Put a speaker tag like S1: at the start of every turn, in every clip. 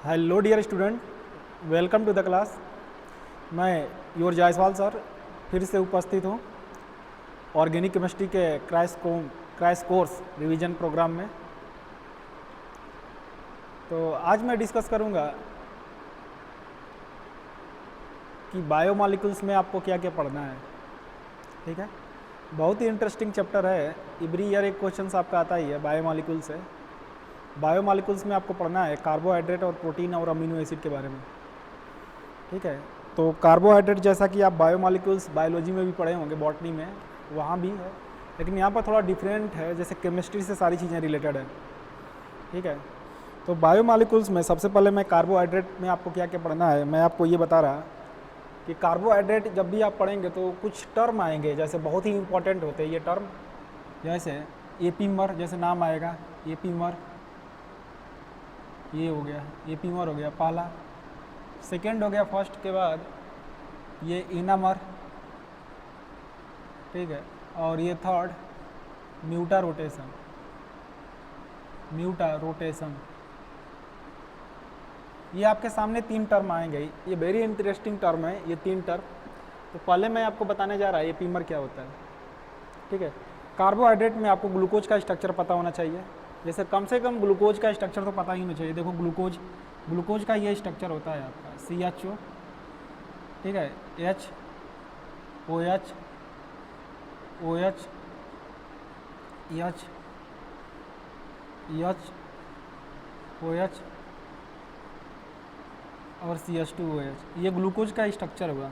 S1: Hello dear student, welcome to the class. मैं your Jaiswal sir फिर से उपस्थित हूँ ऑर्गेनिक केमिस्ट्री के क्रैश कोर्स रिवीजन प्रोग्राम में। तो आज मैं डिस्कस करूँगा कि बायोमॉलिक्यूल्स में आपको क्या क्या पढ़ना है। ठीक है, बहुत ही इंटरेस्टिंग चैप्टर है। एवरी ईयर एक क्वेश्चन आपका आता ही है बायोमॉलिक्यूल से। बायोमॉलिक्यूल्स में आपको पढ़ना है कार्बोहाइड्रेट और प्रोटीन और अमीनो एसिड के बारे में। ठीक है, तो कार्बोहाइड्रेट जैसा कि आप बायोमॉलिक्यूल्स बायोलॉजी में भी पढ़े होंगे, बॉटनी में वहाँ भी है, लेकिन यहाँ पर थोड़ा डिफरेंट है, जैसे केमिस्ट्री से सारी चीज़ें रिलेटेड है। ठीक है, तो बायोमॉलिक्यूल्स में सबसे पहले मैं कार्बोहाइड्रेट में आपको क्या क्या पढ़ना है मैं आपको ये बता रहा कि कार्बोहाइड्रेट जब भी आप पढ़ेंगे तो कुछ टर्म आएंगे, जैसे बहुत ही इंपॉर्टेंट होते हैं ये टर्म, जैसे एपीमर, जैसे नाम आएगा एपीमर, ये हो गया एपीमर हो गया पहला। सेकेंड हो गया फर्स्ट के बाद ये इनामर। ठीक है, और ये थर्ड म्यूटा रोटेशन। ये आपके सामने तीन टर्म आएंगे। ये वेरी इंटरेस्टिंग टर्म है ये तीन टर्म। तो पहले मैं आपको बताने जा रहा है एपीमर क्या होता है। ठीक है, कार्बोहाइड्रेट में आपको ग्लूकोज का स्ट्रक्चर पता होना चाहिए, जैसे कम से कम ग्लूकोज का स्ट्रक्चर तो पता ही होना चाहिए। देखो ग्लूकोज का ये स्ट्रक्चर होता है आपका CHO। ठीक है, H OH OH H H OH और CH2OH, ये ग्लूकोज का स्ट्रक्चर हुआ।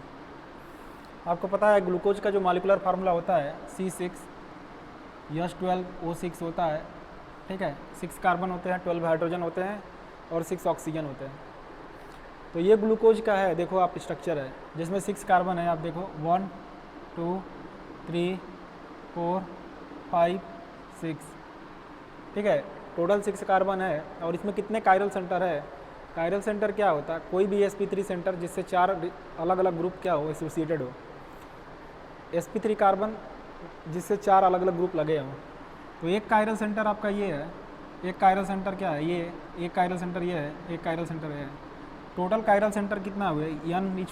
S1: आपको पता है ग्लूकोज का जो मॉलिक्यूलर फार्मूला होता है C6H12O6 होता है। ठीक है, 6 कार्बन होते हैं, 12 हाइड्रोजन होते हैं और 6 ऑक्सीजन होते हैं। तो ये ग्लूकोज का है, देखो आप स्ट्रक्चर है जिसमें 6 कार्बन है। आप देखो 1 2 3 4 5 6। ठीक है, टोटल 6 कार्बन है। और इसमें कितने कायरल सेंटर है? कायरल सेंटर क्या होता है? कोई भी sp3 सेंटर जिससे 4 अलग अलग ग्रुप क्या हो, एसोसिएटेड हो। sp3 कार्बन जिससे 4 अलग अलग ग्रुप लगे हों। तो एक कायरल सेंटर आपका ये है, एक कायरल सेंटर क्या है ये, एक कायरल सेंटर ये है, एक कायरल सेंटर ये है। टोटल कायरल सेंटर कितना हुए? n =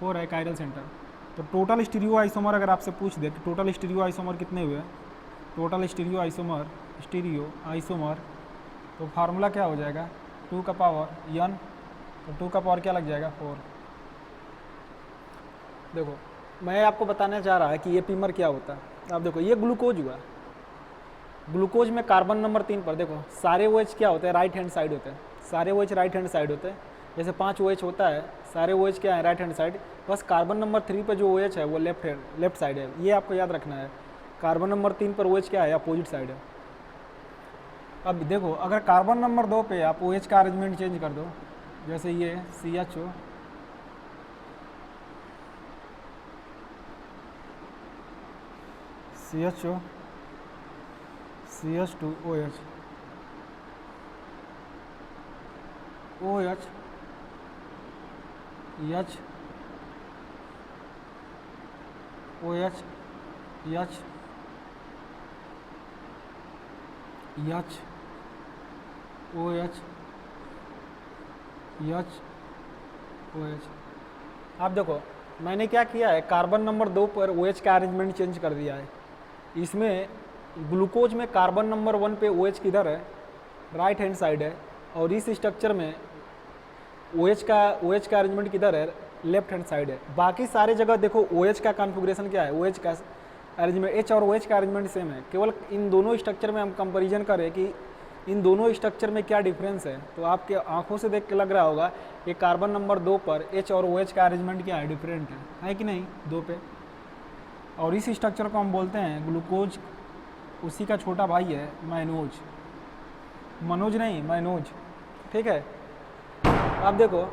S1: 4 है कायरल सेंटर। तो टोटल स्टीरियो आइसोमर अगर आपसे पूछ दे कि टोटल स्टीरियो आइसोमर कितने हुए, टोटल स्टीरियो आइसोमर तो फार्मूला क्या हो जाएगा 2 का पावर n, तो 2 का पावर क्या लग जाएगा 4। देखो मैं आपको बताने जा रहा है कि एपीमर क्या होता है। आप देखो ये ग्लूकोज हुआ। ग्लूकोज में कार्बन नंबर 3 पर देखो सारे OH क्या होते हैं? राइट हैंड साइड होते हैं। सारे OH राइट हैंड साइड होते हैं। जैसे 5 OH होता है, सारे OH क्या है? Right hand side. बस कार्बन नंबर 3 पर जो OH है वो लेफ्ट साइड है। ये आपको याद रखना है। कार्बन नंबर 3 पर OH क्या है? अपोजिट साइड है। अब देखो अगर कार्बन नंबर 2 पे आप OH का अरेंजमेंट चेंज कर दो, जैसे ये CHO, CH2OH OH H OH H H OH H OH। आप देखो मैंने क्या किया है, कार्बन नंबर 2 पर OH का अरेंजमेंट चेंज कर दिया है। इसमें ग्लूकोज में कार्बन नंबर 1 पे OH किधर है? राइट हैंड साइड है। और इस स्ट्रक्चर में OH का अरेंजमेंट किधर है? लेफ्ट हैंड साइड है। बाकी सारे जगह देखो OH का कॉन्फ़िगरेशन क्या है? OH का अरेंजमेंट, H और OH का अरेंजमेंट सेम है। केवल इन दोनों स्ट्रक्चर में हम कंपैरिजन करें कि इन दोनों स्ट्रक्चर में क्या डिफरेंस है, तो आपके आंखों से देख के लग रहा होगा कि कार्बन नंबर 2 पर H और OH का अरेंजमेंट क्या है? डिफरेंट है कि नहीं 2 पे। और इस स्ट्रक्चर को हम बोलते हैं ग्लूकोज। उसी का छोटा भाई है मनोज नहीं मैनोज। ठीक है, आप देखो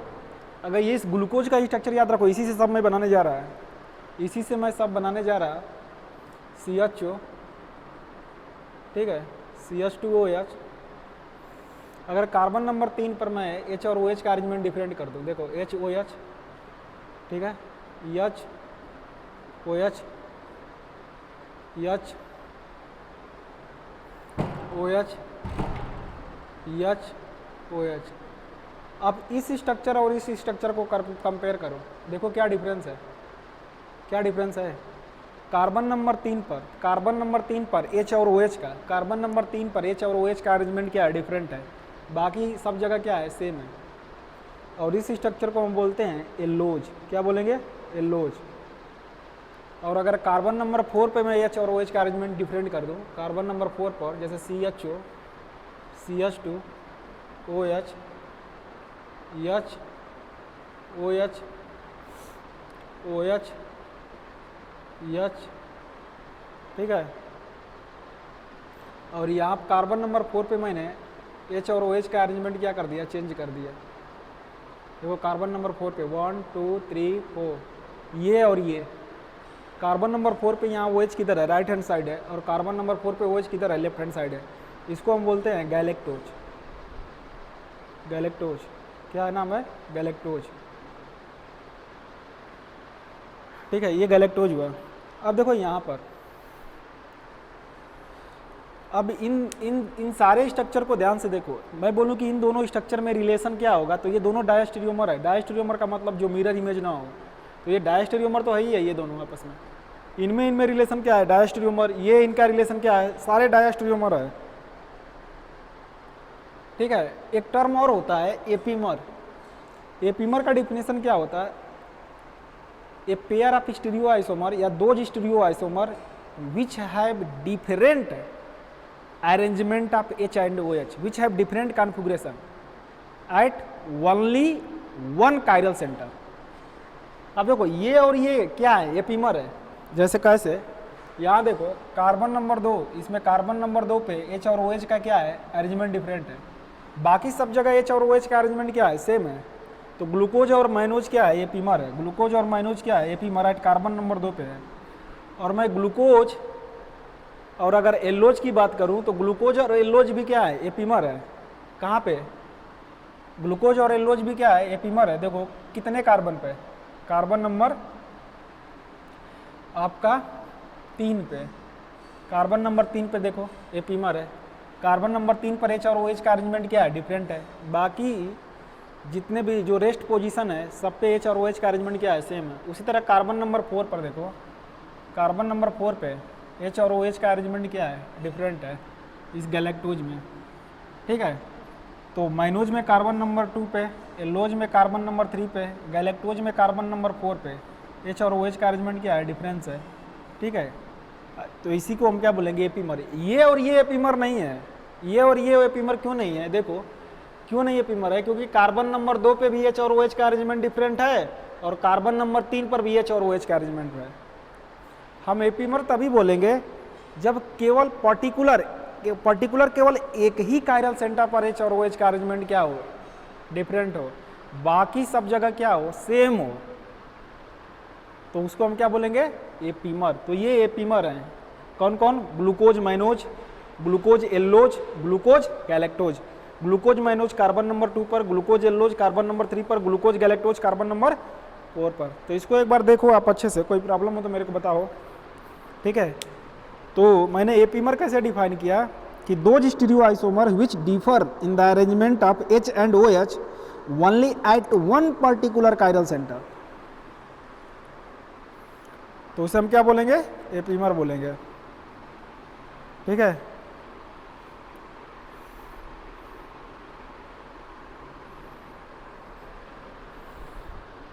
S1: अगर ये इस ग्लूकोज का स्ट्रक्चर याद रखो, इसी से सब मैं बनाने जा रहा है, इसी से मैं सब बनाने जा रहा CHO। ठीक है, CH2OH। अगर कार्बन नंबर 3 पर मैं H और OH का अरेंजमेंट डिफरेंट कर दूँ, देखो HOH। ठीक है, H OH H OH H OH। अब इस स्ट्रक्चर और इस स्ट्रक्चर को कंपेयर करो, देखो क्या डिफरेंस है, क्या डिफरेंस है। कार्बन नंबर 3 पर, कार्बन नंबर 3 पर H और OH का, कार्बन नंबर 3 पर H और OH का अरेंजमेंट क्या है, डिफरेंट है। बाकी सब जगह क्या है, सेम है। और इस स्ट्रक्चर को हम बोलते हैं एल्लोज। क्या बोलेंगे, एल्लोज। और अगर कार्बन नंबर 4 पे मैं H और OH का अरेंजमेंट डिफरेंट कर दूं, कार्बन नंबर 4 पर जैसे CHO, CH2, OH, H, OH, OH, H, ठीक है। और यहाँ कार्बन नंबर 4 पे मैंने H और OH का अरेंजमेंट क्या कर दिया, चेंज कर दिया। देखो कार्बन नंबर 4 पे 1 2 3 4, ये और ये। कार्बन नंबर 4 पे यहाँ OH किधर है, राइट हैंड साइड है, और कार्बन नंबर 4 पे OH किधर है, लेफ्ट हैंड साइड है। इसको हम बोलते हैं गैलेक्टोज। गैलेक्टोज, क्या नाम है, गैलेक्टोज, ठीक है। ये गैलेक्टोज हुआ। अब देखो यहाँ पर, अब इन सारे स्ट्रक्चर को ध्यान से देखो। मैं बोलूँ कि इन दोनों स्ट्रक्चर में रिलेशन क्या होगा, तो ये दोनों डायस्टेरियोमर है। डायस्टेरियोमर का मतलब जो मिरर इमेज ना हो, तो ये डायस्टेरियोमर तो है ही है, ये दोनों आपस में। इनमें रिलेशन क्या है, डायस्टेरियोमर। ये इनका रिलेशन क्या है, सारे डायस्टेरियोमर है, ठीक है। एक टर्म और होता है एपीमर। एपीमर का डिफिनेशन क्या होता है, a pair of stereoisomer या those stereo isomer which have different arrangement of H and OH which have different configuration at only one chiral center। अब देखो ये और ये क्या है, एपीमर है। जैसे कैसे, यहाँ देखो कार्बन नंबर 2, इसमें कार्बन नंबर 2 पे H और OH का क्या है, अरेंजमेंट डिफरेंट है। बाकी सब जगह H और OH का अरेंजमेंट क्या है, सेम है। तो ग्लूकोज और माइनोज क्या है, एपीमर है। ग्लूकोज और माइनोज क्या है, एपीमर है, कार्बन नंबर 2 पे है। और मैं ग्लूकोज और अगर एल्लोज की बात करूं तो ग्लूकोज और एल्लोज भी क्या है, एपीमर है। कहाँ पे, ग्लूकोज और एल्लोज भी क्या है, एपीमर है। देखो कितने कार्बन पे, कार्बन नंबर आपका 3 पे, कार्बन नंबर 3 पे देखो एपीमर है। कार्बन नंबर 3 पर H और OH का अरेंजमेंट क्या है, डिफरेंट है। बाकी जितने भी जो रेस्ट पोजीशन है सब पे H और OH का अरेंजमेंट क्या है, सेम है। उसी तरह कार्बन नंबर 4 पर देखो, कार्बन नंबर 4 पे H और OH का अरेंजमेंट क्या है, डिफरेंट है इस गैलेक्टोज में, ठीक है। तो माइनोज में कार्बन नंबर 2 पे, एल्लोज में कार्बन नंबर 3 पे, गैलेक्टोज में कार्बन नंबर 4 पे H और OH का अरेंजमेंट क्या है, डिफरेंस है, ठीक है। तो इसी को हम क्या बोलेंगे, एपीमर। ये और ये एपीमर नहीं है, ये और ये एपीमर क्यों नहीं है, देखो क्यों नहीं एपीमर है, क्योंकि कार्बन नंबर 2 पे भी H और OH का अरेंजमेंट डिफरेंट है, और कार्बन नंबर 3 पर भी H और OH का अरेंजमेंट है। हम एपीमर तभी बोलेंगे जब केवल पर्टिकुलर केवल एक ही कायरल सेंटर पर H और OH का अरेंजमेंट क्या हो, डिफरेंट हो, बाकी सब जगह क्या हो, सेम हो, तो उसको हम क्या बोलेंगे, एपीमर। तो ये एपीमर हैं, कौन कौन, glucose mannose, glucose allose, glucose galactose. Glucose mannose carbon number 2 पर, ग्लूकोज एल्लोज कार्बन नंबर 3 पर, ग्लूकोज गैलेक्टोज कार्बन नंबर 4 पर। तो इसको एक बार देखो आप अच्छे से, कोई प्रॉब्लम हो तो मेरे को बताओ, ठीक है। तो मैंने एपीमर कैसे डिफाइन किया कि those stereo isomer which differ in the arrangement of H and OH only at one particular chiral centre, तो उसे हम क्या बोलेंगे, एपीमर बोलेंगे, ठीक है।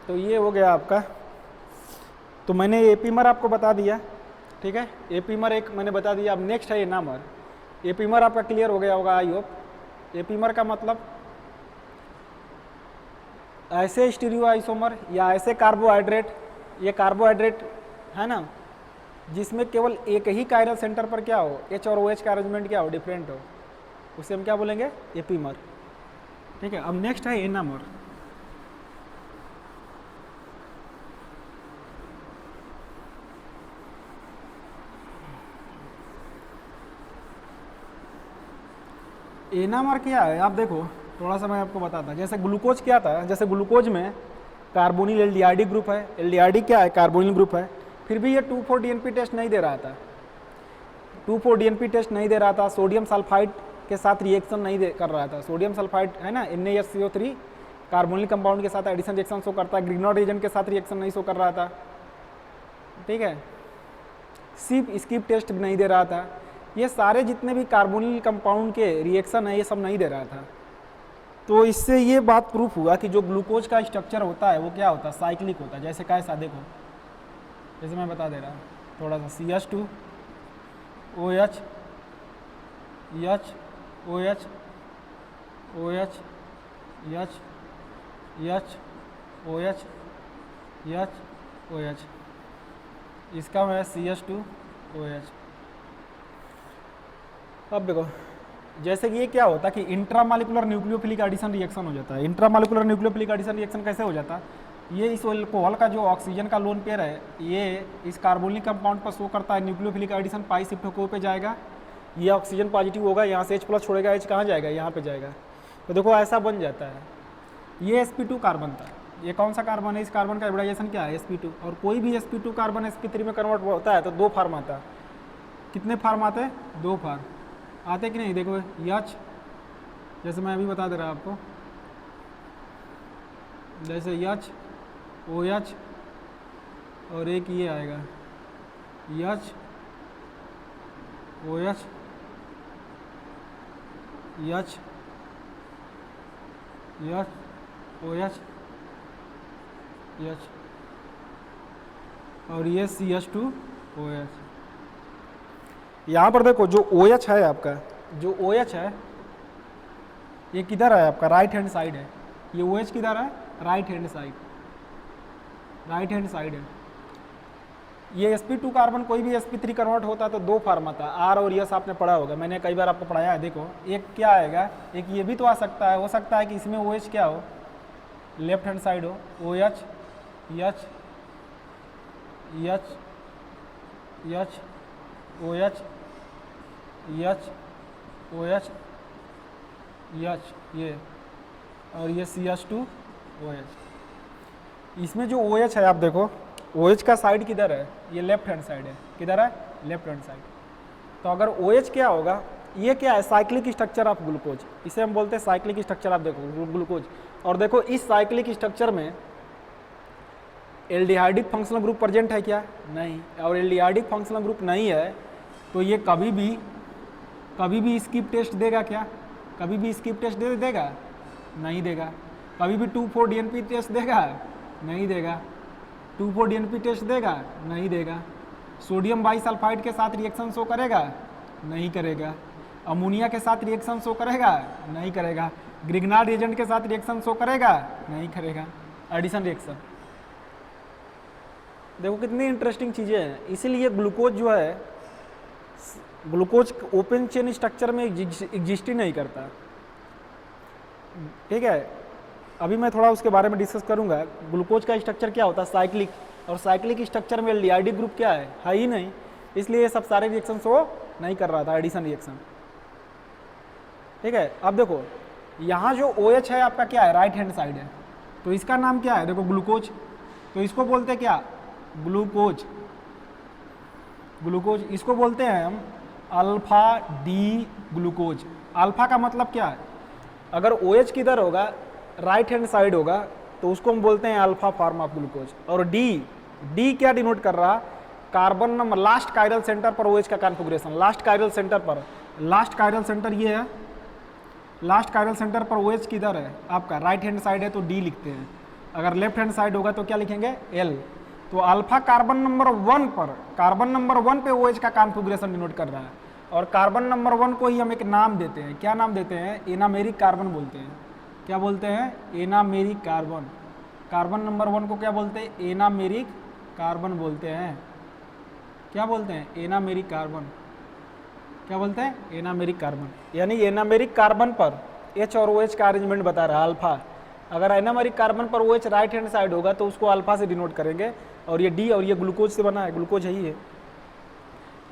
S1: तो ये हो गया आपका। तो मैंने एपीमर आपको बता दिया, ठीक है। एपीमर एक मैंने बता दिया। अब नेक्स्ट है एनामर। एपीमर आपका क्लियर हो गया होगा, आई होप। एपीमर का मतलब ऐसे स्टीरियो आइसोमर या ऐसे कार्बोहाइड्रेट, ये कार्बोहाइड्रेट है ना, जिसमें केवल एक ही कायरल सेंटर पर क्या हो, H और OH का अरेंजमेंट क्या हो, डिफरेंट हो, उसे हम क्या बोलेंगे, एपीमर, ठीक है। अब नेक्स्ट है एनामर। एनामर क्या है, आप देखो थोड़ा सा मैं आपको बताता। जैसे ग्लूकोज क्या था, जैसे ग्लूकोज में कार्बोनिल एल्डिहाइडिक ग्रुप है, एल्डिहाइडिक क्या है, कार्बोनिल ग्रुप है, फिर भी ये 2,4-DNP टेस्ट नहीं दे रहा था, 2,4-DNP टेस्ट नहीं दे रहा था। सोडियम सल्फाइड के साथ रिएक्शन नहीं कर रहा था। सोडियम सल्फाइड है ना, NaSCO3 कार्बोनिल कंपाउंड के साथ एडिशन रिएक्शन शो करता है, ग्रिग्नॉड एजेंट के साथ रिएक्शन नहीं शो कर रहा था। ठीक है, सिर्फ स्किप टेस्ट नहीं दे रहा था। ये सारे जितने भी कार्बोनिल कंपाउंड के रिएक्शन है ये सब नहीं दे रहा था। तो इससे ये बात प्रूफ हुआ कि जो ग्लूकोज का स्ट्रक्चर होता है वो क्या होता है, साइक्लिक होता है। जैसे क्या है सादे को, जैसे मैं बता दे रहा हूँ थोड़ा सा, CH2 OH H OH OH H H OH H OH, इसका है CH2 OH। अब देखो जैसे कि ये क्या होता है कि इंट्रामॉलिक्यूलर न्यूक्लियोफिलिक एडिशन रिएक्शन हो जाता है। इंट्रामॉलिक्यूलर न्यूक्लियोफिलिक एडिशन रिएक्शन कैसे हो जाता है, ये इस अल्कोहल का जो ऑक्सीजन का लोन पेयर है ये इस कार्बोनिक कंपाउंड पर शो करता है न्यूक्लियोफिलिक एडिशन, पाई शिफ्ट होकर पे जाएगा, ये ऑक्सीजन पॉजिटिव होगा, यहाँ से H+ छोड़ेगा, H कहाँ जाएगा, यहाँ पे जाएगा। तो देखो ऐसा बन जाता है। ये sp2 कार्बन था, ये कौन सा कार्बन है, इस कार्बन का हाइब्रिडाइजेशन क्या है, sp2। और कोई भी sp2 कार्बन sp3 में कन्वर्ट होता है तो 2 फार्म आता है। कितने फार्म आते हैं, 2 फार्म आते कि नहीं। देखो H, जैसे मैं अभी बता दे रहा आपको, जैसे H OH और एक ये आएगा H OH H OH H और ये CH2 OH। यहाँ पर देखो जो OH है आपका, जो OH है ये किधर है आपका, राइट हैंड साइड है। ये OH किधर है, right hand side, right hand side है। ये sp2 कार्बन कोई भी sp3 कन्वर्ट होता है तो 2 फार्म आता है, R और S आपने पढ़ा होगा, मैंने कई बार आपको पढ़ाया है। देखो एक क्या आएगा, एक ये भी तो आ सकता है, हो सकता है कि इसमें OH क्या हो, लेफ्ट हैंड साइड हो, OH H H H OH H OH H ये, और ये CH2 OH। इसमें जो OH है आप देखो, OH का साइड किधर है, ये लेफ्ट हैंड साइड है, किधर है, लेफ्ट हैंड साइड। तो अगर OH क्या होगा, ये क्या है, साइक्लिक स्ट्रक्चर ऑफ ग्लूकोज, इसे हम बोलते हैं साइक्लिक स्ट्रक्चर। आप देखो ग्लूकोज, और देखो इस साइक्लिक स्ट्रक्चर में एल्डिहाइडिक फंक्शनल ग्रुप प्रेजेंट है क्या, नहीं। और एल्डिहाइडिक फंक्शनल ग्रुप नहीं है तो ये कभी भी स्किप टेस्ट देगा क्या, कभी भी स्किप टेस्ट देगा, नहीं देगा। कभी भी 2,4-DNP टेस्ट देगा, नहीं देगा। 2,4-DNP टेस्ट देगा, नहीं देगा। सोडियम बाइसल्फाइड के साथ रिएक्शन शो करेगा, नहीं करेगा। अमोनिया के साथ रिएक्शन शो करेगा, नहीं करेगा। ग्रिग्नार्ड एजेंट के साथ रिएक्शन शो करेगा, नहीं करेगा। एडिशन रिएक्शन, देखो कितनी इंटरेस्टिंग चीज़ें हैं। इसीलिए ग्लूकोज जो है, ग्लूकोज ओपन चेन स्ट्रक्चर में एग्जिस्ट ही नहीं करता। ठीक है, अभी मैं थोड़ा उसके बारे में डिस्कस करूंगा। ग्लूकोज का स्ट्रक्चर क्या होता है, साइक्लिक, और साइक्लिक स्ट्रक्चर में एल्डिहाइडिक ग्रुप क्या है ही नहीं, इसलिए ये सब सारे रिएक्शन शो नहीं कर रहा था, एडिशन रिएक्शन। ठीक है, अब देखो यहाँ जो OH है आपका क्या है, राइट हैंड साइड है, तो इसका नाम क्या है, देखो ग्लूकोज, तो इसको बोलते हैं क्या, ग्लूकोज। ग्लूकोज इसको बोलते हैं हम अल्फा डी ग्लूकोज। अल्फा का मतलब क्या है, अगर OH किधर होगा, राइट हैंड साइड होगा, तो उसको हम बोलते हैं अल्फा फॉर्म ऑफ ग्लूकोज। और डी क्या डिनोट कर रहा, carbon number, last chiral centre पर OH का कॉन्फ़िगरेशन, लास्ट कायरल सेंटर पर, लास्ट कायरल सेंटर ये है, लास्ट कायरल सेंटर पर OH किधर है आपका, राइट हैंड साइड है तो D लिखते हैं। अगर लेफ्ट हैंड साइड होगा तो क्या लिखेंगे, L। तो अल्फा कार्बन नंबर 1 पर, कार्बन नंबर 1 पे OH का कॉन्फ़िगरेशन डिनोट कर रहा है। और कार्बन नंबर 1 को ही हम एक नाम देते हैं, क्या नाम देते हैं, एनामेरिक कार्बन बोलते हैं। क्या बोलते हैं, एनामेरिक कार्बन। कार्बन नंबर 1 को क्या बोलते हैं, एनामेरिक कार्बन बोलते हैं। क्या बोलते हैं, एनामेरिक कार्बन। क्या बोलते हैं, एनामेरिक कार्बन। यानी एनामेरिक कार्बन पर H और OH का अरेंजमेंट बता रहा है अल्फा। अगर एनामेरिक कार्बन पर OH राइट हैंड साइड होगा तो उसको अल्फा से डिनोट करेंगे। और ये D, और ये ग्लूकोज से बना है, ग्लूकोज है ही है।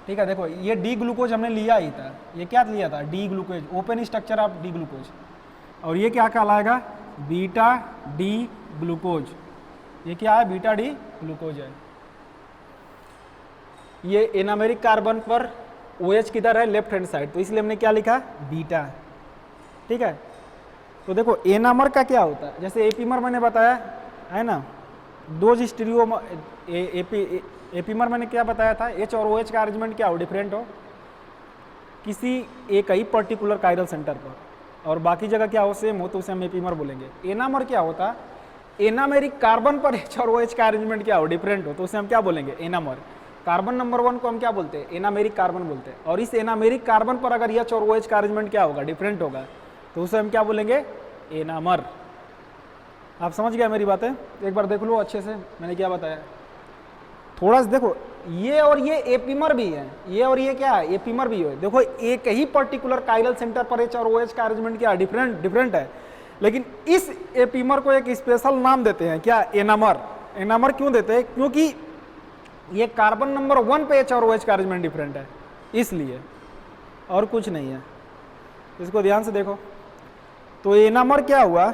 S1: ठीक है, देखो ये D ग्लूकोज हमने लिया ही था, ये क्या लिया था, D glucose, open structure of D glucose. और ये क्या कहलाएगा, बीटा D ग्लूकोज। ये क्या है, बीटा D ग्लूकोज है। ये एनामेरिक कार्बन पर OH किधर है, लेफ्ट हैंड साइड, तो इसलिए हमने क्या लिखा, बीटा। ठीक है, तो देखो एनामर का क्या होता है, जैसे एपीमर मैंने बताया है ना, दो स्टीरियो एपीमर मैंने क्या बताया था, H और OH का अरेंजमेंट क्या हो, डिफरेंट हो किसी एक ही पर्टिकुलर कायरल सेंटर पर, और बाकी जगह क्या हो, सेम हो, तो उसे हम एपीमर बोलेंगे। एनामर क्या होता, एनामेरिक कार्बन पर H और OH का अरेंजमेंट क्या हो, डिफरेंट हो, तो उसे हम क्या बोलेंगे, एनामर। कार्बन नंबर 1 को हम क्या बोलते हैं, एनामेरिक कार्बन बोलते हैं, और इस एनामेरिक कार्बन पर अगर H और OH का अरेंजमेंट क्या होगा, डिफरेंट होगा, तो उसे हम क्या बोलेंगे, एनामर। आप समझ गए मेरी बातें, एक बार देख लो अच्छे से मैंने क्या बताया, थोड़ा सा देखो, ये और ये एपीमर भी है, ये और ये क्या है, एपीमर भी है। देखो एक ही पर्टिकुलर काइरल सेंटर पर H और OH का अरेंजमेंट क्या डिफरेंट है, लेकिन इस एपीमर को एक स्पेशल नाम देते हैं, क्या, एनामर। एनामर क्यों देते हैं, क्योंकि ये कार्बन नंबर 1 पे H और OH का अरेंजमेंट डिफरेंट है, इसलिए, और कुछ नहीं है। इसको ध्यान से देखो, तो एनामर क्या हुआ,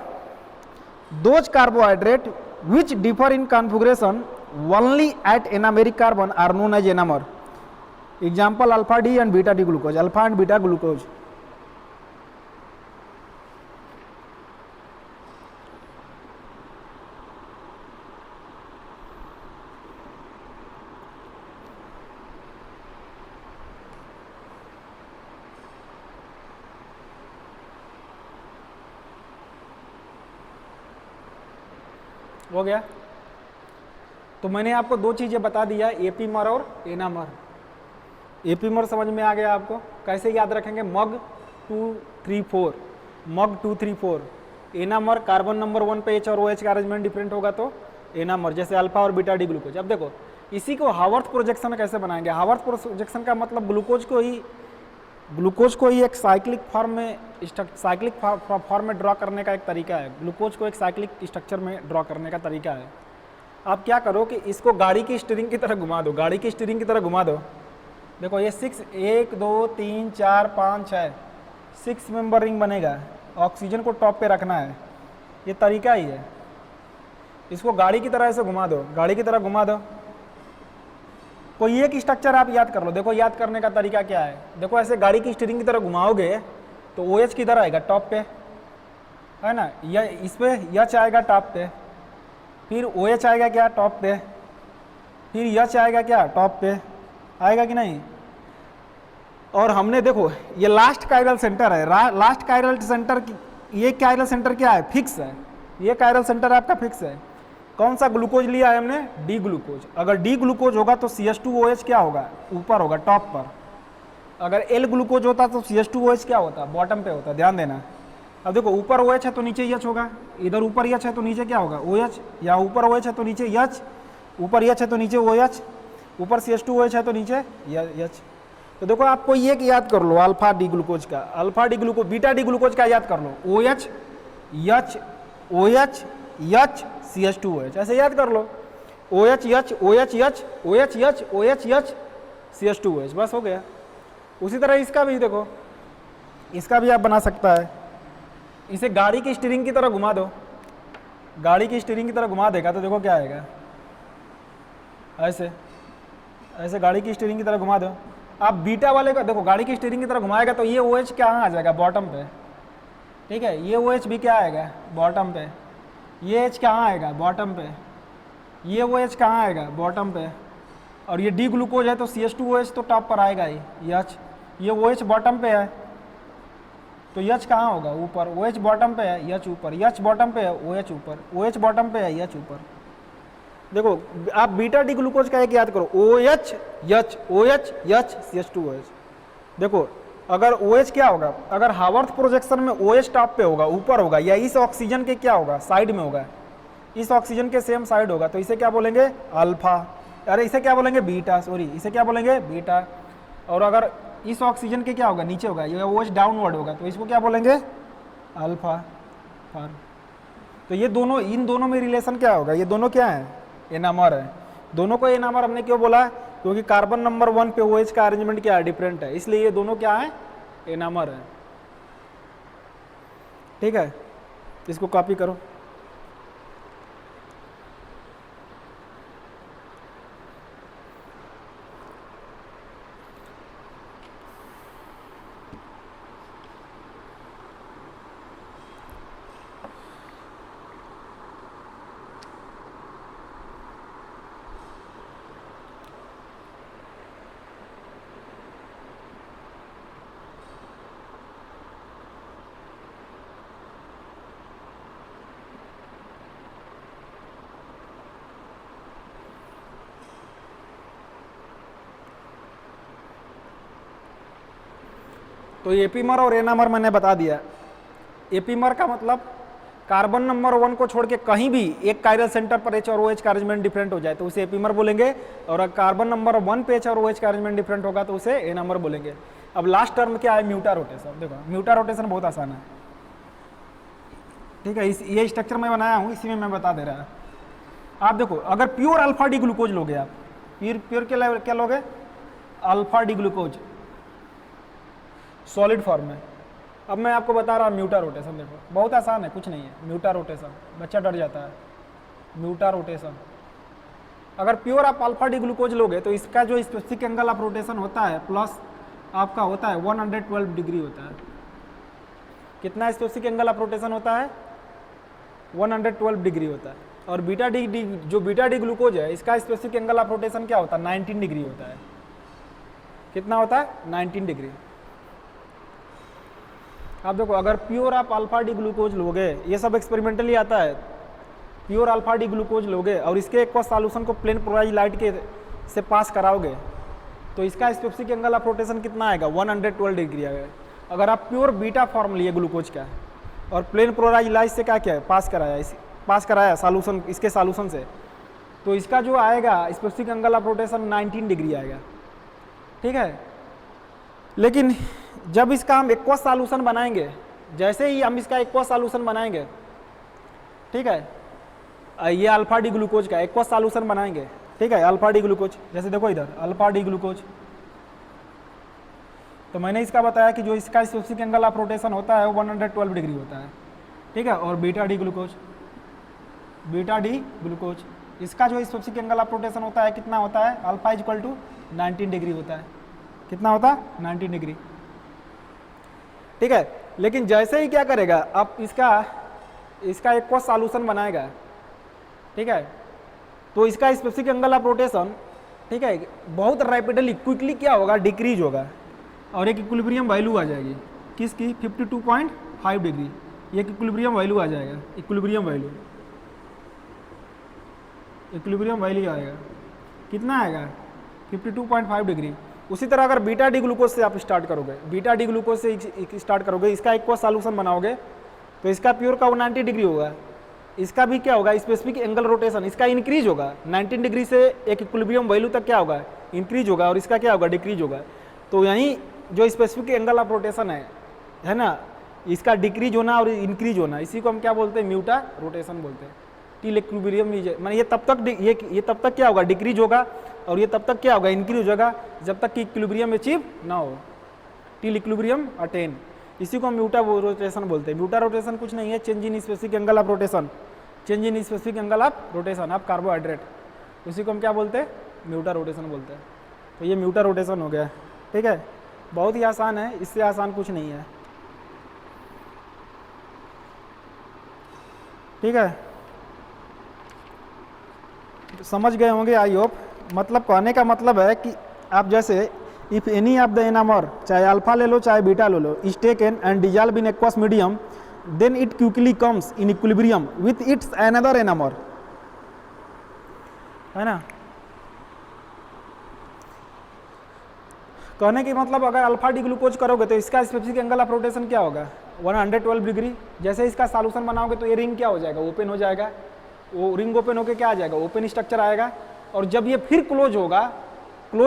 S1: those carbohydrate which differ in configuration only at enameric carbon are known as enamer. Example alpha D and beta D glucose, alpha and beta glucose. हो गया, तो मैंने आपको दो चीज़ें बता दिया, एपीमर और एनामर। एपीमर समझ में आ गया आपको, कैसे याद रखेंगे, मग 234, मग 234। एनामर कार्बन नंबर 1 पे H और OH का अरेंजमेंट डिफरेंट होगा तो एनामर, जैसे अल्फा और बीटा डी ग्लूकोज। अब देखो इसी को हावर्थ प्रोजेक्शन कैसे बनाएंगे, हावर्थ प्रोजेक्शन का मतलब ग्लूकोज को ही एक साइक्लिक फॉर्म में ड्रॉ करने का एक तरीका है, ग्लूकोज को एक साइक्लिक स्ट्रक्चर में ड्रॉ करने का तरीका है। आप क्या करो कि इसको गाड़ी की स्टीयरिंग की तरह घुमा दो, गाड़ी की स्टीयरिंग की तरह घुमा दो। देखो ये 1 2 3 4 5 6 6 मेंबर रिंग बनेगा, ऑक्सीजन को टॉप पे रखना है, ये तरीका ही है। इसको गाड़ी की तरह ऐसे घुमा दो, गाड़ी की तरह घुमा दो। कोई एक स्ट्रक्चर आप याद कर लो, देखो याद करने का तरीका क्या है, देखो ऐसे गाड़ी की स्टीयरिंग की तरह घुमाओगे तो OH किधर आएगा, टॉप पे है ना, यह इस पे H आएगा टॉप पे, फिर OH आएगा क्या, टॉप पे, फिर H आएगा क्या, टॉप पे, आएगा कि नहीं। और हमने देखो ये लास्ट कायरल सेंटर है, लास्ट कायरल सेंटर, ये कायरल सेंटर क्या है, फिक्स है, ये कायरल सेंटर आपका फिक्स है। कौन सा ग्लूकोज लिया है हमने, डी ग्लूकोज। अगर डी ग्लूकोज होगा तो CH2OH क्या होगा, ऊपर होगा, टॉप पर। अगर L ग्लूकोज होता तो CH2OH क्या होता, बॉटम पे होता, ध्यान देना। अब देखो ऊपर OH है तो नीचे H होगा, इधर ऊपर H है तो नीचे क्या होगा, OH, या ऊपर OH है तो नीचे H, ऊपर H है तो नीचे OH, ऊपर CH2OH है तो नीचे H। तो देखो आपको ये याद कर लो, अल्फा डी ग्लूकोज का, alpha D glucose, beta D glucose का याद कर लो, OH H OH H CH2OH, ऐसे याद कर लो, OH H OH H OH H OH H CH2OH, बस हो गया। उसी तरह इसका भी देखो, इसका भी आप बना सकता है, इसे गाड़ी की स्टीयरिंग की तरह घुमा दो, गाड़ी की स्टीयरिंग की तरह घुमा देगा तो देखो क्या आएगा, ऐसे ऐसे गाड़ी की स्टीयरिंग की तरह घुमा दो। आप बीटा वाले का देखो, गाड़ी की स्टीयरिंग की तरह घुमाएगा तो ये OH कहाँ आ जाएगा, बॉटम पे, ठीक है, ये OH भी क्या आएगा, बॉटम पे, ये H कहाँ आएगा, बॉटम पे, ये OH कहाँ आएगा, बॉटम पे, और ये डी ग्लूकोज है तो CH2OH तो टॉप पर आएगा ही, H, ये OH बॉटम पे है तो H कहाँ होगा, ऊपर, OH बॉटम पे है, H ऊपर, H बॉटम पे है, OH ऊपर, OH बॉटम पे है, H ऊपर। देखो आप बीटा डी ग्लूकोज का एक याद करो, OH H OH H CH2OH। देखो अगर OH क्या होगा, अगर हावर्थ प्रोजेक्शन में OH टॉप पे होगा, ऊपर होगा, या इस ऑक्सीजन के क्या होगा, साइड में होगा, इस ऑक्सीजन के सेम साइड होगा, तो इसे क्या बोलेंगे, अल्फा, अरे इसे क्या बोलेंगे, बीटा, सॉरी इसे क्या बोलेंगे, बीटा। और अगर इस ऑक्सीजन के क्या होगा, नीचे होगा, ये OH डाउनवर्ड होगा, तो इसको क्या बोलेंगे, अल्फा फार। तो ये दोनों, इन दोनों में रिलेशन क्या होगा, ये दोनों क्या है, एनामर है। दोनों को एनामर हमने क्यों बोला, क्योंकि कार्बन नंबर 1 पे OH का अरेंजमेंट क्या है, डिफरेंट है, इसलिए ये दोनों क्या है, एनामर है। ठीक है, इसको कॉपी करो। तो एपीमर और एनामर मैंने बता दिया। एपीमर का मतलब कार्बन नंबर 1 को छोड़ के कहीं भी एक कायरल सेंटर पर H और OH का अरेंजमेंट डिफरेंट हो जाए तो उसे एपीमर बोलेंगे, और कार्बन नंबर 1 पे H और OH का अरेंजमेंट डिफरेंट होगा तो उसे एनामर बोलेंगे। अब लास्ट टर्म क्या है, म्यूटा रोटेशन। देखो म्यूटा रोटेशन बहुत आसान है, ठीक है। ये स्ट्रक्चर मैं बनाया हूँ, इसी में मैं बता दे रहा। आप देखो, अगर प्योर अल्फा डी ग्लूकोज लोगे आप, प्योर क्या लोगे, alpha D glucose solid form में। अब मैं आपको बता रहा म्यूटा रोटेशन, देखो बहुत आसान है, कुछ नहीं है। म्यूटा रोटेशन, बच्चा डर जाता है। म्यूटा रोटेशन, अगर प्योर आप अल्फा डी ग्लूकोज लोगे तो इसका जो स्पेसिफिक एंगल ऑफ रोटेशन होता है प्लस आपका होता है 112 डिग्री होता है। कितना स्पेसिफिक एंगल ऑफ रोटेशन होता है, 112 डिग्री होता है। और बीटा डी जो बीटा डी ग्लूकोज है इसका स्पेसिफिक एंगल ऑफ रोटेशन क्या होता है, 19 डिग्री होता है। कितना होता है, 19 डिग्री। आप देखो, अगर प्योर आप अल्फा डी ग्लूकोज लोगे, ये सब एक्सपेरिमेंटली आता है, प्योर अल्फा डी ग्लूकोज लोगे और इसके एक सॉल्यूशन को प्लेन पोलराइज्ड लाइट के से पास कराओगे तो इसका स्पेसिफिक एंगल ऑफ रोटेशन कितना आएगा, 112 डिग्री आएगा। अगर आप प्योर बीटा फॉर्म लिए ग्लूकोज का और प्लेन पोलराइज्ड लाइट से क्या किया है, पास कराया सॉल्यूशन, इसके सॉल्यूशन से, तो इसका जो आएगा specific angle of rotation 19 degree आएगा, ठीक है। लेकिन जब इसका हम एक्वस सॉल्यूशन बनाएंगे, जैसे ही हम इसका एक्वस सॉल्यूशन बनाएंगे, ठीक है, ये अल्फा डी ग्लूकोज का एक्वस सॉल्यूशन बनाएंगे, ठीक है, अल्फा डी ग्लूकोज, जैसे देखो इधर अल्फा डी ग्लूकोज, तो मैंने इसका बताया कि जो इसका स्पेसिफिक एंगल ऑफ रोटेशन होता है 112 डिग्री होता है, ठीक है। और बीटा डी ग्लूकोज, इसका जो स्पेसिफिक एंगल ऑफ रोटेशन होता है कितना होता है, अल्फा इक्वल टू 19 डिग्री होता है। कितना होता है, 19 डिग्री, ठीक है। लेकिन जैसे ही क्या करेगा, अब इसका एक्वस सॉल्यूशन बनाएगा, ठीक है, तो इसका स्पेसिफिक एंगल ऑफ रोटेशन, ठीक है, बहुत रैपिडली क्विकली क्या होगा, डिक्रीज होगा और एक इक्विलिब्रियम वैल्यू आ जाएगी किसकी, 52.5 डिग्री। ये इक्विलिब्रियम वैल्यू आ जाएगा, इक्विलिब्रियम वैल्यू आएगा, कितना आएगा, 52.5 डिग्री। उसी तरह अगर बीटा डी ग्लूकोज से आप स्टार्ट करोगे, इसका एक्वस सॉल्यूशन बनाओगे तो इसका प्योर का 90 डिग्री होगा, इसका भी क्या होगा, स्पेसिफिक एंगल रोटेशन इसका इंक्रीज होगा 19 डिग्री से एक इक्विलिब्रियम वैल्यू तक क्या होगा, इंक्रीज होगा, और इसका क्या होगा, डिक्रीज होगा। तो यहीं जो स्पेसिफिक एंगल ऑफ रोटेशन है ना, इसका डिक्रीज होना और इंक्रीज होना, इसी को हम क्या बोलते हैं, म्यूटा रोटेशन बोलते हैं। टिल इक्विलिब्रियम मैंने ये तब तक क्या होगा, डिक्रीज होगा, और ये तब तक क्या होगा, इंक्रीज होगा, जब तक कि इक्विलिब्रियम अचीव ना हो, टिल इक्विलिब्रियम अटेन। इसी को हम म्यूटा रोटेशन बोलते हैं। म्यूटा रोटेशन कुछ नहीं है, change in specific angle of rotation, of carbohydrate, उसी को हम क्या बोलते हैं, म्यूटा रोटेशन बोलते हैं। तो ये म्यूटा रोटेशन हो गया, ठीक है, बहुत ही आसान है, इससे आसान कुछ नहीं है, ठीक है। समझ गए होंगे आई होप। मतलब कहने का मतलब है कि आप जैसे if any of the anomer, चाहे अल्फा ले लो चाहे बीटा ले लो, is taken and dissolve in aqueous medium, then it quickly comes in equilibrium with its another anomer, है ना। कहने की मतलब अगर अल्फा डी ग्लूकोज करोगे तो इसका स्पेसिफिक एंगल ऑफ रोटेशन क्या होगा, 112 डिग्री। जैसे इसका सॉल्यूशन बनाओगे तो ये रिंग क्या हो जाएगा, ओपन हो जाएगा, वो रिंग ओपन होकर क्या आ जाएगा, ओपन स्ट्रक्चर आएगा। और जब ये फिर क्लोज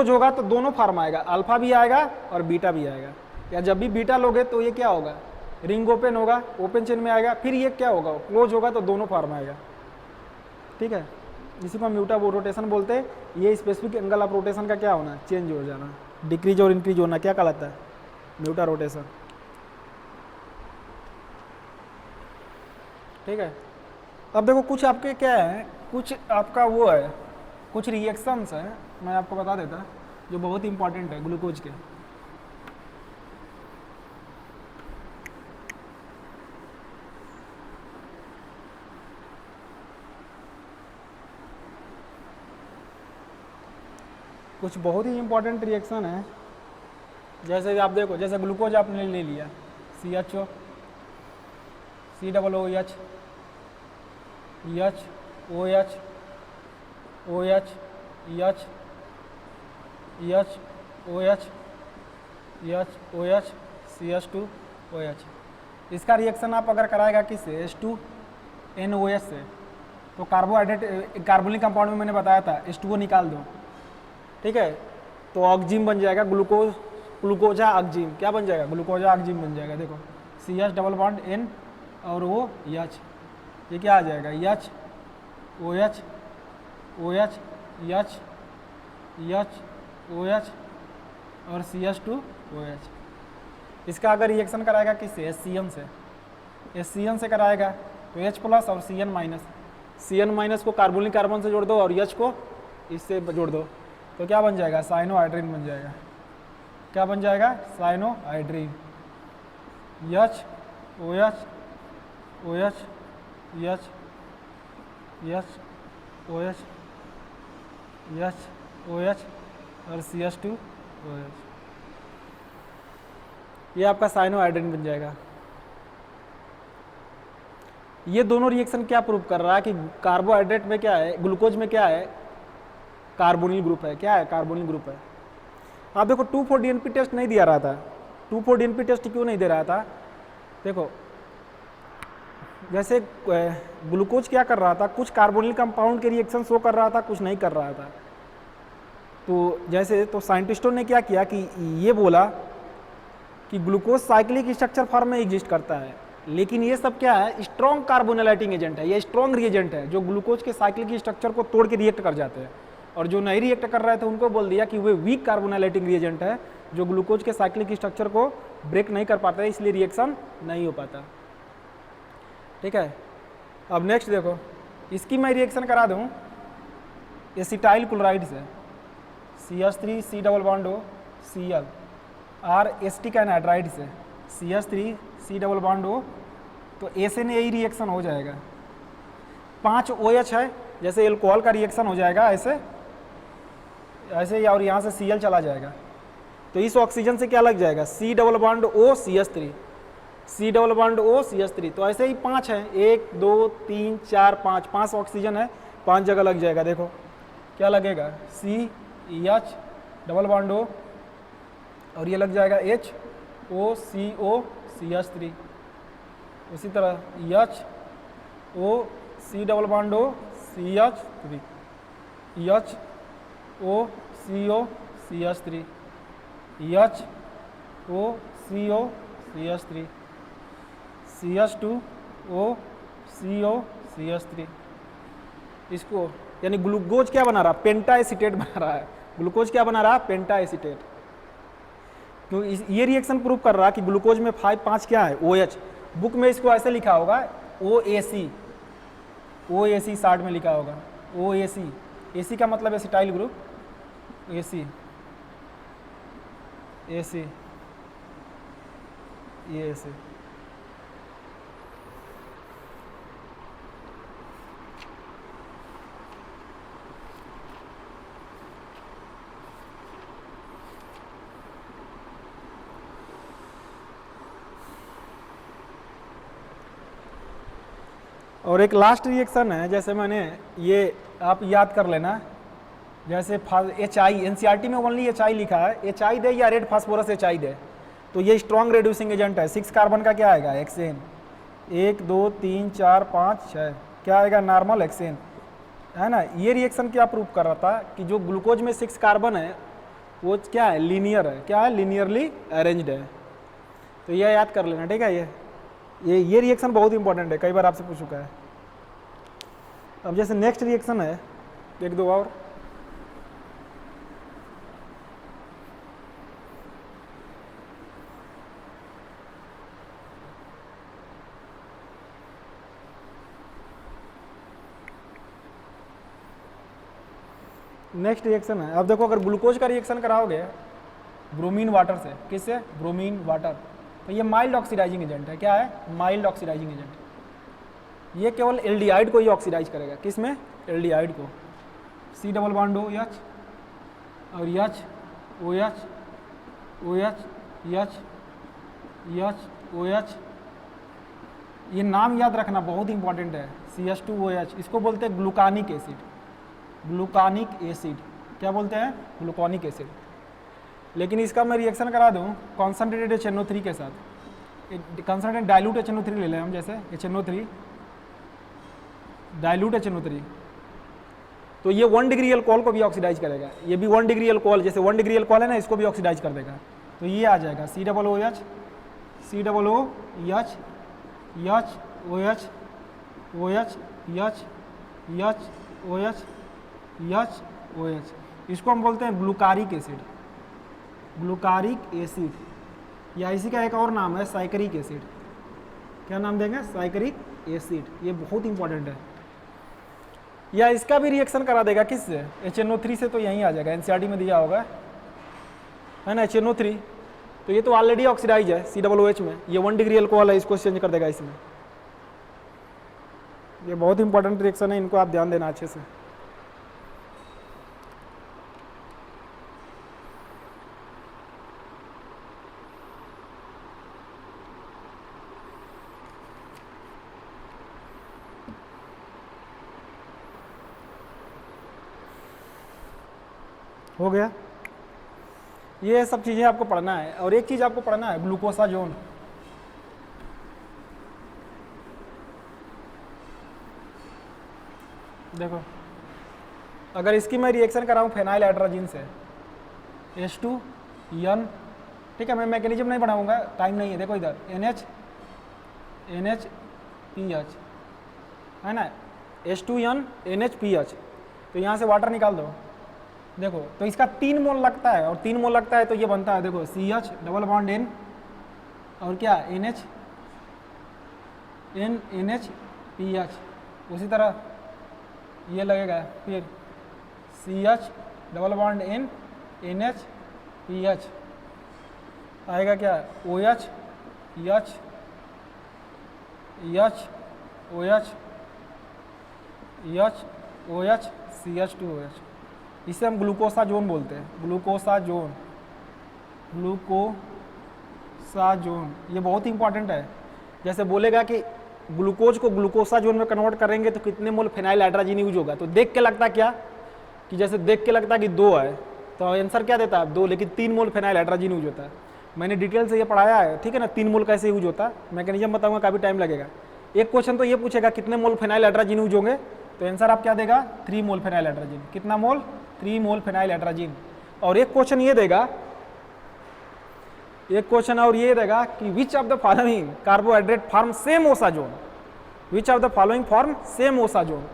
S1: होगा तो दोनों फॉर्म आएगा, अल्फा भी आएगा और बीटा भी आएगा। या जब भी बीटा लोगे तो ये क्या होगा, रिंग ओपन होगा, ओपन चेन में आएगा, फिर ये क्या होगा, क्लोज होगा, तो दोनों फॉर्म आएगा, ठीक है। इसी को म्यूटा रोटेशन बोलते हैं। ये स्पेसिफिक एंगल ऑफ रोटेशन का क्या होना, चेंज हो जाना, डिक्रीज और इंक्रीज होना, क्या कहलाता है, म्यूटा रोटेशन, ठीक है। अब देखो कुछ आपके क्या है, कुछ आपका वो है, कुछ रिएक्शंस है, मैं आपको बता देता, जो बहुत इंपॉर्टेंट है ग्लूकोज के। कुछ बहुत ही इंपॉर्टेंट रिएक्शन है, जैसे आप देखो, जैसे ग्लूकोज आपने ले लिया, CHO, COOH, OH, CH2OH। इसका रिएक्शन आप अगर कराएगा किससे, H2NOH से, तो कार्बोहाइड्रेट कार्बोनिक कंपाउंड में मैंने बताया था H2O निकाल दो, ठीक है, तो ऑक्जिम बन जाएगा, ग्लूकोजा ऑक्जिम, क्या बन जाएगा, ग्लूकोजा ऑक्जिम बन जाएगा। देखो CH डबल बॉन्ड N और वो H, ये क्या आ जाएगा, H OH OH H H OH और CH2OH। इसका अगर रिएक्शन कराएगा किससे, HCN से, HCN से कराएगा तो H प्लस और CN माइनस को कार्बोनिक कार्बन से जोड़ दो और H को इससे जोड़ दो, तो क्या बन जाएगा, साइनोहाइड्रिन बन जाएगा। क्या बन जाएगा, cyanohydrin. H OH OH H H OH H OH और CH2OH, ये आपका साइनोहाइड्रिन बन जाएगा। ये दोनों रिएक्शन क्या प्रूव कर रहा है कि कार्बोहाइड्रेट में क्या है, ग्लूकोज में क्या है, कार्बोनिल ग्रुप है। क्या है, कार्बोनिल ग्रुप है। आप देखो 2,4-DNP टेस्ट नहीं दिया रहा था। 2,4-DNP टेस्ट क्यों नहीं दे रहा था, देखो जैसे ग्लूकोज क्या कर रहा था, कुछ कार्बोनिल कंपाउंड के रिएक्शन शो कर रहा था, कुछ नहीं कर रहा था। तो जैसे तो साइंटिस्टों ने क्या किया कि ये बोला कि ग्लूकोज साइक्लिक स्ट्रक्चर फॉर्म में एग्जिस्ट करता है, लेकिन ये सब क्या है, स्ट्रॉन्ग कार्बोनेलाइटिंग एजेंट है, ये स्ट्रॉन्ग रिएजेंट है जो ग्लूकोज के साइक्लिक स्ट्रक्चर को तोड़ के रिएक्ट कर जाते हैं। और जो नहीं रिएक्ट कर रहे थे उनको बोल दिया कि वे वीक कार्बोनेलाइटिंग रिएजेंट है जो ग्लूकोज के साइक्लिक स्ट्रक्चर को ब्रेक नहीं कर पाते, इसलिए रिएक्शन नहीं हो पाता। ठीक है, अब नेक्स्ट देखो, इसकी मैं रिएक्शन करा दूँ एसिटाइल क्लोराइड से, CH3 C double bond O Cl, और एसिटिक एनहाइड्राइड से CH3 C double bond O, तो A से यही रिएक्शन हो जाएगा। 5 OH है, जैसे एल्कोहल का रिएक्शन हो जाएगा ऐसे ऐसे, और यहाँ से Cl चला जाएगा, तो इस ऑक्सीजन से क्या लग जाएगा, C double bond O CH3, C double bond O CH3, तो ऐसे ही 5 है, 1 2 3 4 5 ऑक्सीजन है, 5 जगह लग जाएगा। देखो क्या लगेगा, CH डबल बॉन्ड O, और ये लग जाएगा HOCO CH3, उसी तरह HOC double bond O CH3, HOCO CH3, HOCO CH3, CH2O CO CH3। इसको यानी ग्लूकोज क्या बना रहा, पेंटा एसीटेट बना रहा है। ग्लूकोज क्या बना रहा है, पेंटा एसीटेट। क्योंकि ये रिएक्शन प्रूव कर रहा है कि ग्लूकोज में 5 क्या है, OH। बुक में इसको ऐसे लिखा होगा OAC, OAC शार्ट में लिखा होगा OAC। AC का मतलब एसिटाइल ग्रुप, AC ये AC। और एक लास्ट रिएक्शन है, जैसे मैंने ये आप याद कर लेना, जैसे HI, NCERT में ओनली HI लिखा है, HI दे या रेड फास्फोरस HI दे, तो ये स्ट्रॉन्ग रिड्यूसिंग एजेंट है। 6 कार्बन का क्या आएगा, हेक्सेन। 1 2 3 4 5 6 क्या आएगा, नॉर्मल हेक्सेन, है ना। ये रिएक्शन क्या प्रूव कर रहा था कि जो ग्लूकोज में 6 कार्बन है वो क्या है, लीनियर है। क्या है, लीनियरली अरेंज्ड है। तो ये याद कर लेना, ठीक है। ये रिएक्शन बहुत इंपॉर्टेंट है, कई बार आपसे पूछ चुका है। अब जैसे नेक्स्ट रिएक्शन है, एक दो और, नेक्स्ट रिएक्शन है। अब देखो, अगर ग्लूकोज का रिएक्शन कराओगे ब्रोमीन वाटर से, किससे, ब्रोमीन वाटर, तो ये माइल्ड ऑक्सीडाइजिंग एजेंट है। क्या है, माइल्ड ऑक्सीडाइजिंग एजेंट। ये केवल एल्डिहाइड को ही ऑक्सीडाइज करेगा, किसमें, एल्डिहाइड को। C double bond O H और H OH OH H OH, ये नाम याद रखना, बहुत इंपॉर्टेंट है। CH2OH, इसको बोलते हैं ग्लूकानिक एसिड। ग्लूकानिक एसिड क्या बोलते हैं, ग्लूकोनिक एसिड। लेकिन इसका मैं रिएक्शन करा दूँ कॉन्सनट्रेटेड HNO3 के साथ, कंसनट्रेटेड डाइल्यूट HNO3 ले लें हम, जैसे HNO3 डाइल्यूट HNO3, तो ये 1 डिग्री अल्कोहल को भी ऑक्सीडाइज करेगा, ये भी 1 डिग्री अल्कोहल, जैसे 1 डिग्री अल्कोहल है ना, इसको भी ऑक्सीडाइज कर देगा। तो ये आ जाएगा COOH COOH H OH OH H H OH H OH, इसको हम बोलते हैं ग्लूकारिक एसिड, ग्लूकारिक एसिड, या इसी का एक और नाम है साइकरिक एसिड। क्या नाम देंगे? साइकरिक एसिड। ये बहुत इंपॉर्टेंट है। या इसका भी रिएक्शन करा देगा किससे? HNO3 से, तो यहीं आ जाएगा, NCERT में दिया होगा है ना, HNO3। तो ये तो ऑलरेडी ऑक्सीडाइज है COOH में, ये 1 डिग्री अल्कोहल है, इसको चेंज कर देगा इसमें। ये बहुत इंपॉर्टेंट रिएक्शन है, इनको आप ध्यान देना अच्छे से। हो गया, ये सब चीज़ें आपको पढ़ना है। और एक चीज़ आपको पढ़ना है, ग्लूकोसाजोन। देखो, अगर इसकी मैं रिएक्शन कराऊँ फेनाइल एट्राजिन से H2N, ठीक है, मैं मैकेनिज्म नहीं बढ़ाऊंगा, टाइम नहीं है। देखो इधर NH है ना, H2N NHPH, तो यहाँ से वाटर निकाल दो। देखो, तो इसका 3 मोल लगता है, और 3 मोल लगता है तो ये बनता है, देखो CH डबल बॉन्ड N और क्या NHPH, उसी तरह ये लगेगा, फिर CH double bond N NHPH आएगा क्या, OH H OH OH CH2OH, इसे हम ग्लूकोसाजोन बोलते हैं, ग्लूकोसाजोन। ये बहुत इंपॉर्टेंट है। जैसे बोलेगा कि ग्लूकोज को ग्लूकोसाजोन में कन्वर्ट करेंगे तो कितने मोल फिनाइल एट्राजिन यूज होगा, तो देख के लगता क्या कि जैसे देख के लगता कि 2 है, तो आंसर क्या देता है 2, लेकिन 3 मोल फिनाइल एट्राजिन यूज होता है। मैंने डिटेल से ये पढ़ाया है, ठीक है ना, 3 मोल कैसे यूज होता है, मैकेनिज्म बताऊंगा, काफ़ी टाइम लगेगा। एक क्वेश्चन तो ये पूछेगा कितने मोल फिनाइल एट्राजिन यूज होंगे, तो आंसर आप क्या देगा 3 मोल फिनाइल एट्राजिन। कितना मोल? 3 मोल फिनाइल एट्राजिन। और एक क्वेश्चन ये देगा, एक क्वेश्चन और ये देगा कि which of the following carbohydrate form same osazone, which of the following form same osazone,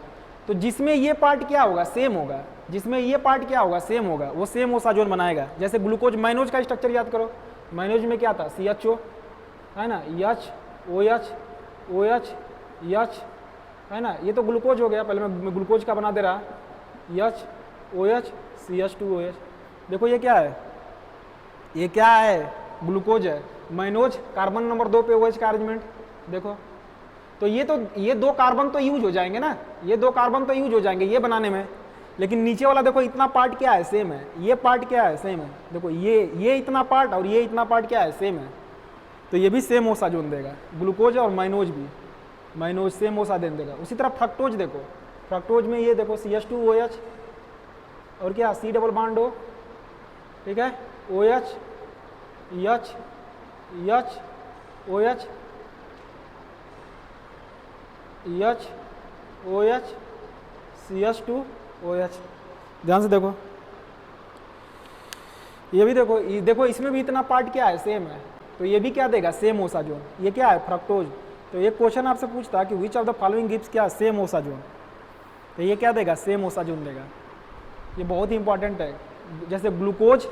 S1: तो जिसमें ये पार्ट क्या होगा, सेम होगा, जिसमें ये पार्ट क्या होगा, सेम होगा, वो सेम ओसाजोन बनाएगा। जैसे ग्लूकोज, माइनोज का स्ट्रक्चर याद करो, माइनोज में क्या था, CHO है ना, H OH OH H है ना, ये तो ग्लूकोज हो गया, पहले मैं ग्लूकोज का बना दे रहा, H OH CH2OH। देखो ये क्या है, ये क्या है, ग्लूकोज है। माइनोज कार्बन नंबर 2 पे OH का अरेंजमेंट देखो, तो ये 2 कार्बन तो यूज हो जाएंगे ना, ये 2 कार्बन तो यूज हो जाएंगे ये बनाने में, लेकिन नीचे वाला देखो इतना पार्ट क्या है, सेम है। ये पार्ट क्या है, सेम है। देखो ये इतना पार्ट और ये इतना पार्ट क्या है, सेम है, तो ये भी सेम ओसाजोन देगा, ग्लूकोज और माइनोज भी, माइनोज सेम ओसाजोन देगा। उसी तरह फ्रक्टोज देखो, फ्रक्टोज में ये देखो CH2OH और क्या C डबल बॉन्ड O, ठीक है, OH H OH H OH CH2OH। ध्यान से देखो, ये भी देखो, देखो इसमें भी इतना पार्ट क्या है, सेम है, तो ये भी क्या देगा, सेम ओसाजोन। ये क्या है, फ्रक्टोज। तो एक क्वेश्चन आपसे पूछता कि which of the following gives क्या, सेम ओसाजोन, तो ये क्या देगा, सेम ओसाजोन देगा। ये बहुत इंपॉर्टेंट है। जैसे ग्लूकोज,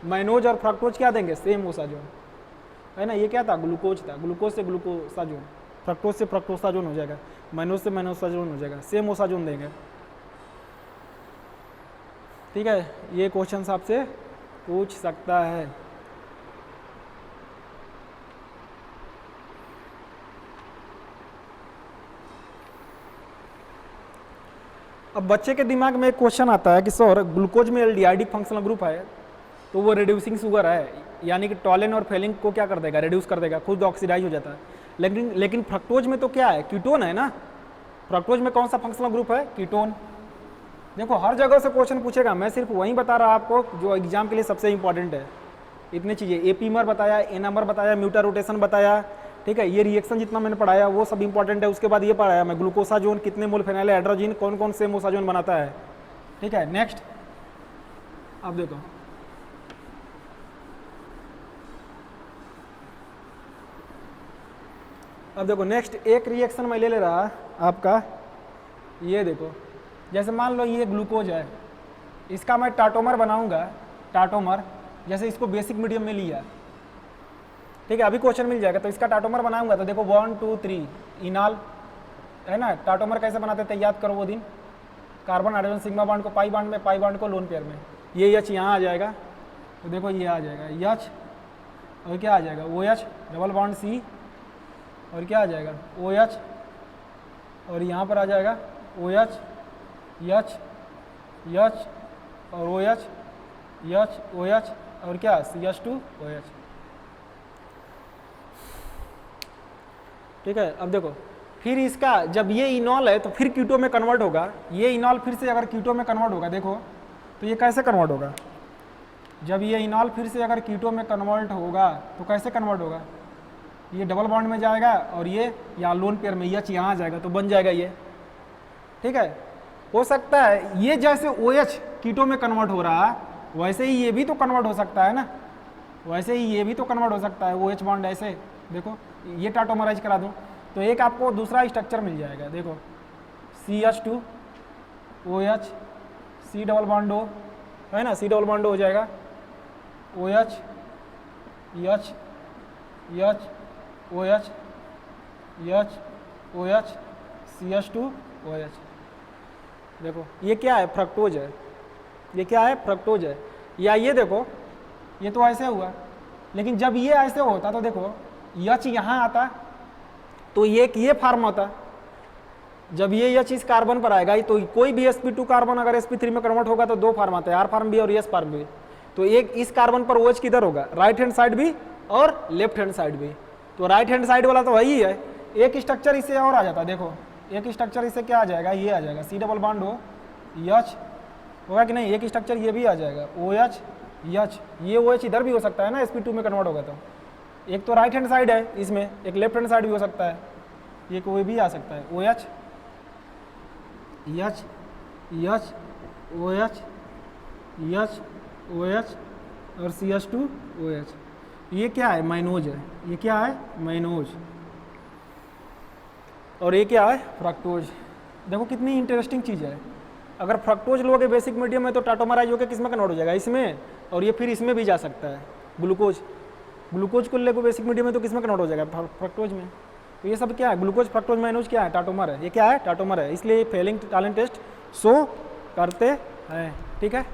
S1: माइनोज और फ्रक्टोज क्या देंगे, सेम ओसाजोन है ना। ये क्या था, ग्लूकोज था, ग्लूकोज से ग्लूकोसाजोन, फ्रक्टोज से फ्रक्टोसाजोन हो जाएगा, माइनोज से माइनोसाजोन हो जाएगा, सेम ओसाजोन देंगे, ठीक है। ये क्वेश्चन आपसे पूछ सकता है। अब बच्चे के दिमाग में एक क्वेश्चन आता है कि सर ग्लूकोज में एल्डिहाइड फंक्शनल ग्रुप है, तो वो रिड्यूसिंग शुगर है, यानी कि टॉलिन और फेलिन को क्या कर देगा, रिड्यूस कर देगा, खुद ऑक्सीडाइज हो जाता है। लेकिन फ्रक्टोज में तो क्या है, कीटोन है ना। फ्रक्टोज में कौन सा फंक्शनल ग्रुप है, कीटोन, देखो हर जगह से क्वेश्चन पूछेगा, मैं सिर्फ वही बता रहा आपको जो एग्जाम के लिए सबसे इंपॉर्टेंट है। इतनी चीज़ें, एपीमर बताया, एनामर बताया, म्यूटा रोटेशन बताया, ठीक है। ये रिएक्शन जितना मैंने पढ़ाया वो सब इंपॉर्टेंट है। उसके बाद ये पढ़ाया मैं ग्लूकोसाजोन कितने मोल फेनाइल हाइड्रोजन कौन कौन से मोसाजोन बनाता है, ठीक है। नेक्स्ट अब देखो, अब देखो नेक्स्ट एक रिएक्शन मैं ले रहा आपका, ये देखो जैसे मान लो ये ग्लूकोज है, इसका मैं टाटोमर बनाऊंगा, टाटोमर जैसे इसको बेसिक मीडियम में लिया, ठीक है। अभी क्वेश्चन मिल जाएगा तो इसका टाटोमर बनाऊंगा तो देखो 1 2 3 इनाल है ना। टाटोमर कैसे बनाते थे याद करो वो दिन, कार्बन हाइड्रोजन सिग्मा बॉन्ड को पाई बॉन्ड में, पाई बॉन्ड को लोन पेयर में, ये एच यहाँ आ जाएगा तो देखो ये आ जाएगा एच, और क्या आ जाएगा O H double bond C, और क्या आ जाएगा ओ एच, और यहाँ पर आ जाएगा ओ एच एच एच और O H H O H और क्या CH2 OH, ठीक है। अब देखो फिर इसका जब ये इनॉल है तो फिर कीटो में कन्वर्ट होगा, ये इनॉल फिर से अगर कीटो में कन्वर्ट होगा देखो तो ये कैसे कन्वर्ट होगा, जब ये इनॉल फिर से अगर कीटो में कन्वर्ट होगा तो कैसे कन्वर्ट होगा, ये डबल बॉन्ड में जाएगा और ये या लोन पेयर में एच यहाँ आ जाएगा तो बन जाएगा ये, ठीक है। हो सकता है ये जैसे OH कीटो में कन्वर्ट हो रहा है वैसे ही ये भी तो कन्वर्ट हो सकता है ना, वैसे ही ये भी तो कन्वर्ट हो सकता है OH बॉन्ड ऐसे, देखो ये टाटोमराइज करा दूँ तो एक आपको दूसरा स्ट्रक्चर मिल जाएगा, देखो CH2 OH C double bond O है ना, C डबल बॉन्ड हो जाएगा OH H H OH H OH CH2 OH। देखो ये क्या है, फ्रक्टोज है, ये क्या है फ्रक्टोज है। या ये देखो ये तो ऐसे हुआ, लेकिन जब ये ऐसे होता तो देखो एच यहाँ आता तो ये फार्म होता, जब ये एच इस कार्बन पर आएगा तो कोई भी sp2 कार्बन अगर sp3 में कन्वर्ट होगा तो दो फार्म आते हैं, R फार्म भी और S फार्म भी। तो एक इस कार्बन पर OH किधर होगा, राइट हैंड साइड भी और लेफ्ट हैंड साइड भी, तो राइट हैंड साइड वाला तो वही है। एक स्ट्रक्चर इससे और आ जाता, देखो एक स्ट्रक्चर इससे क्या आ जाएगा, ये आ जाएगा C double bond O H होगा कि नहीं, एक स्ट्रक्चर ये भी आ जाएगा OH H, ये OH इधर भी हो सकता है ना sp2 में कन्वर्ट होगा तो, एक तो राइट हैंड साइड है इसमें, एक लेफ्ट हैंड साइड भी हो सकता है, ये कोई भी आ सकता है OH H H OH H OH और CH2 OH। ये क्या है, माइनोज है, ये क्या है माइनोज, और ये क्या है फ्रक्टोज। देखो कितनी इंटरेस्टिंग चीज़ है, अगर फ्रक्टोज लोगे बेसिक मीडियम में तो टाटोमराइज होकर किस में कन्वर्ट हो जाएगा, इसमें, और ये फिर इसमें भी जा सकता है ग्लूकोज, ग्लूकोज को लेकर बेसिक मीडियम में तो किस में कन्वर्ट हो जाएगा फ्रक्टोज में। तो ये सब क्या है, ग्लूकोज फ्रक्टोज माइनोज क्या है, टाटोमर है, ये क्या है टाटोमर है, इसलिए फेलिंग टैलेंट टेस्ट शो करते हैं, ठीक है।